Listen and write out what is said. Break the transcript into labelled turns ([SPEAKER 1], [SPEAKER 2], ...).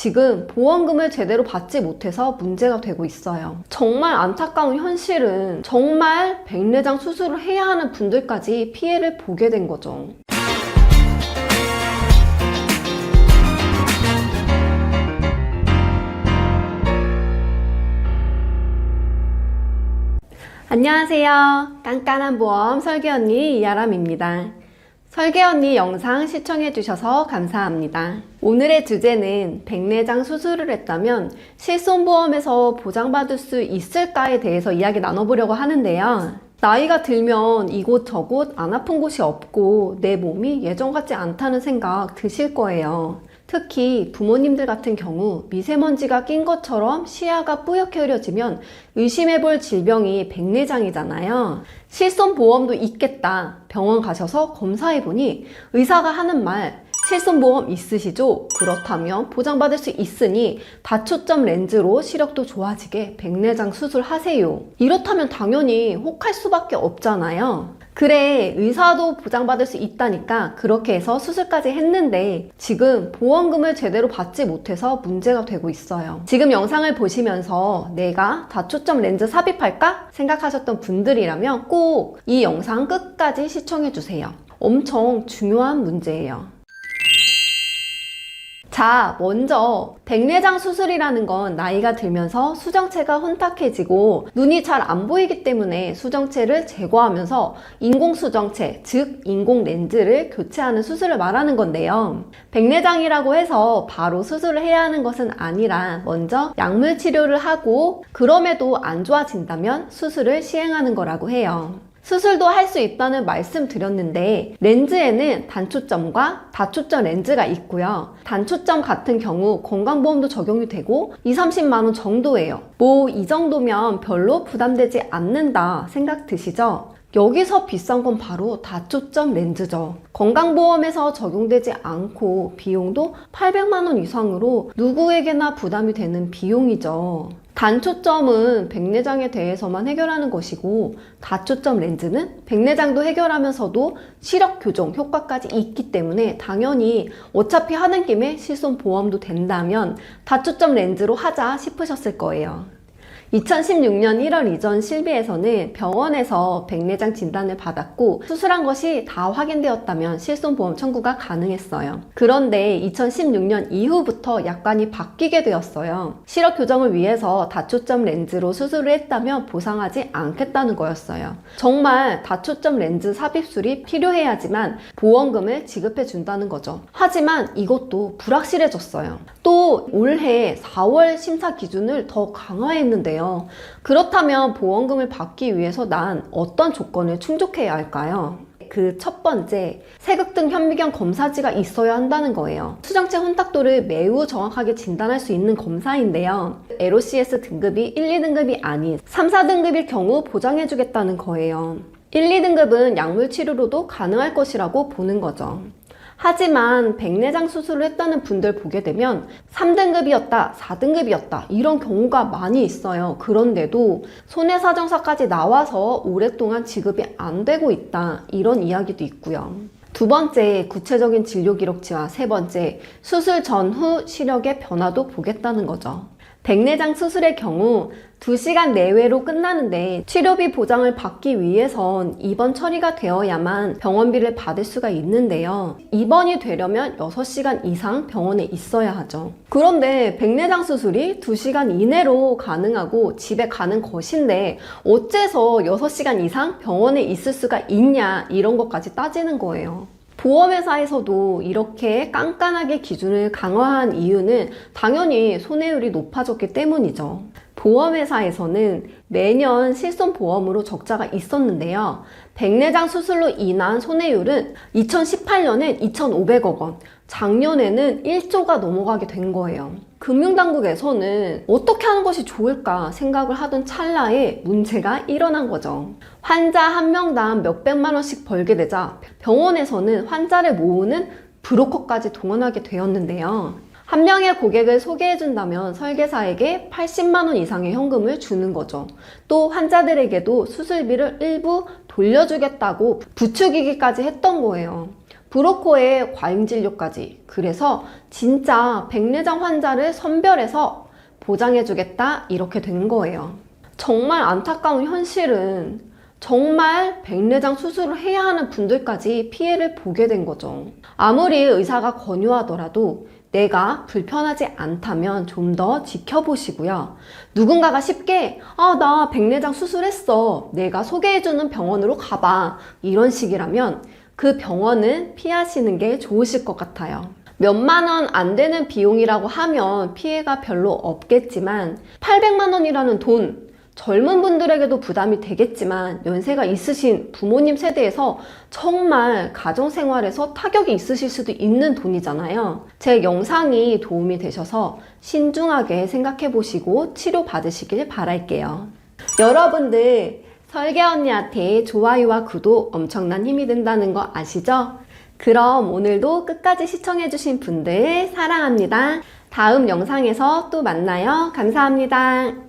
[SPEAKER 1] 지금 보험금을 제대로 받지 못해서 문제가 되고 있어요. 정말 안타까운 현실은 정말 백내장 수술을 해야 하는 분들까지 피해를 보게 된 거죠. 안녕하세요. 깐깐한 보험 설계언니 이아람입니다. 설계언니 영상 시청해주셔서 감사합니다. 오늘의 주제는 백내장 수술을 했다면 실손보험에서 보장받을 수 있을까에 대해서 이야기 나눠보려고 하는데요. 나이가 들면 이곳저곳 안 아픈 곳이 없고 내 몸이 예전 같지 않다는 생각 드실 거예요. 특히 부모님들 같은 경우 미세먼지가 낀 것처럼 시야가 뿌옇게 흐려지면 의심해볼 질병이 백내장이잖아요. 실손보험도 있겠다. 병원 가셔서 검사해보니 의사가 하는 말, 실손보험 있으시죠? 그렇다면 보장받을 수 있으니 다초점 렌즈로 시력도 좋아지게 백내장 수술하세요. 이렇다면 당연히 혹할 수밖에 없잖아요. 그래, 의사도 보장받을 수 있다니까 그렇게 해서 수술까지 했는데 지금 보험금을 제대로 받지 못해서 문제가 되고 있어요. 지금 영상을 보시면서 내가 다초점 렌즈 삽입할까 생각하셨던 분들이라면 꼭 이 영상 끝까지 시청해주세요. 엄청 중요한 문제예요. 자, 먼저 백내장 수술이라는 건 나이가 들면서 수정체가 혼탁해지고 눈이 잘 안 보이기 때문에 수정체를 제거하면서 인공수정체, 즉 인공렌즈를 교체하는 수술을 말하는 건데요. 백내장이라고 해서 바로 수술을 해야 하는 것은 아니라 먼저 약물 치료를 하고 그럼에도 안 좋아진다면 수술을 시행하는 거라고 해요. 수술도 할 수 있다는 말씀 드렸는데 렌즈에는 단초점과 다초점 렌즈가 있고요. 단초점 같은 경우 건강보험도 적용이 되고 20-30만원 정도예요. 뭐 이 정도면 별로 부담되지 않는다 생각 드시죠? 여기서 비싼 건 바로 다초점 렌즈죠. 건강보험에서 적용되지 않고 비용도 800만원 이상으로 누구에게나 부담이 되는 비용이죠. 단초점은 백내장에 대해서만 해결하는 것이고 다초점 렌즈는 백내장도 해결하면서도 시력 교정 효과까지 있기 때문에 당연히 어차피 하는 김에 실손보험도 된다면 다초점 렌즈로 하자 싶으셨을 거예요. 2016년 1월 이전 실비에서는 병원에서 백내장 진단을 받았고 수술한 것이 다 확인되었다면 실손보험 청구가 가능했어요. 그런데 2016년 이후부터 약관이 바뀌게 되었어요. 시력 교정을 위해서 다초점 렌즈로 수술을 했다면 보상하지 않겠다는 거였어요. 정말 다초점 렌즈 삽입술이 필요해야지만 보험금을 지급해 준다는 거죠. 하지만 이것도 불확실해졌어요. 또 올해 4월 심사 기준을 더 강화했는데요. 그렇다면 보험금을 받기 위해서 난 어떤 조건을 충족해야 할까요? 그 첫 번째, 세극등 현미경 검사지가 있어야 한다는 거예요. 수정체 혼탁도를 매우 정확하게 진단할 수 있는 검사인데요. LOCS 등급이 1, 2등급이 아닌 3, 4등급일 경우 보장해주겠다는 거예요. 1, 2등급은 약물 치료로도 가능할 것이라고 보는 거죠. 하지만 백내장 수술을 했다는 분들 보게 되면 3등급이었다, 4등급이었다 이런 경우가 많이 있어요. 그런데도 손해사정사까지 나와서 오랫동안 지급이 안 되고 있다 이런 이야기도 있고요. 두 번째, 구체적인 진료 기록지와 세 번째, 수술 전후 시력의 변화도 보겠다는 거죠. 백내장 수술의 경우 2시간 내외로 끝나는데 치료비 보장을 받기 위해선 입원 처리가 되어야만 병원비를 받을 수가 있는데요. 입원이 되려면 6시간 이상 병원에 있어야 하죠. 그런데 백내장 수술이 2시간 이내로 가능하고 집에 가는 것인데 어째서 6시간 이상 병원에 있을 수가 있냐 이런 것까지 따지는 거예요. 보험회사에서도 이렇게 깐깐하게 기준을 강화한 이유는 당연히 손해율이 높아졌기 때문이죠. 보험회사에서는 매년 실손보험으로 적자가 있었는데요. 백내장 수술로 인한 손해율은 2018년엔 2,500억 원, 작년에는 1조가 넘어가게 된 거예요. 금융당국에서는 어떻게 하는 것이 좋을까 생각을 하던 찰나에 문제가 일어난 거죠. 환자 한 명당 몇백만 원씩 벌게 되자 병원에서는 환자를 모으는 브로커까지 동원하게 되었는데요. 한 명의 고객을 소개해준다면 설계사에게 80만 원 이상의 현금을 주는 거죠. 또 환자들에게도 수술비를 일부 돌려주겠다고 부추기기까지 했던 거예요. 브로커의 과잉 진료까지. 그래서 진짜 백내장 환자를 선별해서 보장해주겠다 이렇게 된 거예요. 정말 안타까운 현실은 정말 백내장 수술을 해야 하는 분들까지 피해를 보게 된 거죠. 아무리 의사가 권유하더라도 내가 불편하지 않다면 좀 더 지켜보시고요. 누군가가 쉽게 나 백내장 수술했어. 내가 소개해주는 병원으로 가봐. 이런 식이라면 그 병원은 피하시는 게 좋으실 것 같아요. 몇만 원 안 되는 비용이라고 하면 피해가 별로 없겠지만 800만 원이라는 돈, 젊은 분들에게도 부담이 되겠지만 연세가 있으신 부모님 세대에서 정말 가정생활에서 타격이 있으실 수도 있는 돈이잖아요. 제 영상이 도움이 되셔서 신중하게 생각해 보시고 치료 받으시길 바랄게요. 여러분들 설계 언니한테 좋아요와 구독 엄청난 힘이 된다는 거 아시죠? 그럼 오늘도 끝까지 시청해주신 분들 사랑합니다. 다음 영상에서 또 만나요. 감사합니다.